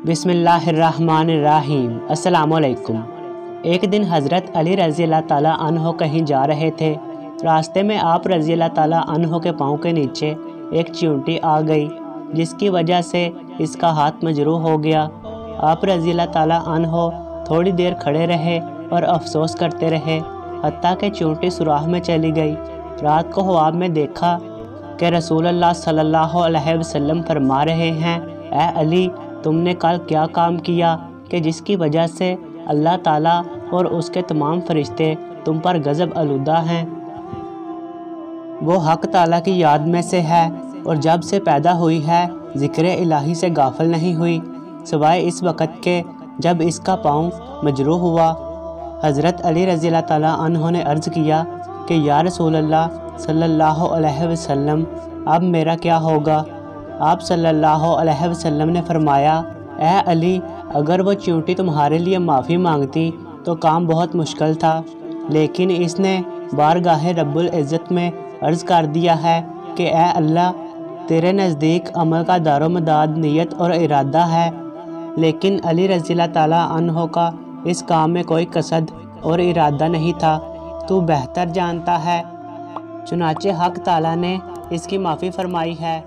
بسم اللہ الرحمن الرحیم۔ السلام علیکم۔ ایک دن حضرت علی رضی اللہ تعالیٰ عنہ کہیں جا رہے تھے۔ راستے میں آپ رضی اللہ تعالیٰ عنہ کے پاؤں کے نیچے ایک چیونٹی آ گئی، جس کی وجہ سے اس کا ہاتھ مجروح ہو گیا۔ آپ رضی اللہ تعالیٰ عنہ تھوڑی دیر کھڑے رہے اور افسوس کرتے رہے، حتیٰ کہ چیونٹی سوراخ میں چلی گئی۔ رات کو خواب میں دیکھا کہ رسول اللہ صلی اللہ علیہ وسلم فرما رہے ہیں، اے علی، تم نے کل کیا کام کیا کہ جس کی وجہ سے اللہ تعالیٰ اور اس کے تمام فرشتے تم پر غضب آلودہ ہیں؟ وہ حق تعالیٰ کی یاد میں سے ہے اور جب سے پیدا ہوئی ہے ذکر الہی سے غافل نہیں ہوئی، سوائے اس وقت کے جب اس کا پاؤں مجروح ہوا۔ حضرت علی رضی اللہ تعالیٰ عنہ نے عرض کیا کہ یا رسول اللہ صلی اللہ علیہ وسلم، اب میرا کیا ہوگا؟ آپ صلی اللہ علیہ وسلم نے فرمایا، اے علی، اگر وہ چیونٹی تمہارے لیے معافی مانگتی تو کام بہت مشکل تھا، لیکن اس نے بارگاہ رب العزت میں عرض کر دیا ہے کہ اے اللہ، تیرے نزدیک عمل کا دار و مدار نیت اور ارادہ ہے۔ لیکن علی رضی اللہ تعالیٰ عنہ کا اس کام میں کوئی قصد اور ارادہ نہیں تھا، تو بہتر جانتا ہے۔ چنانچہ حق تعالیٰ نے اس کی معافی فرمائی ہے۔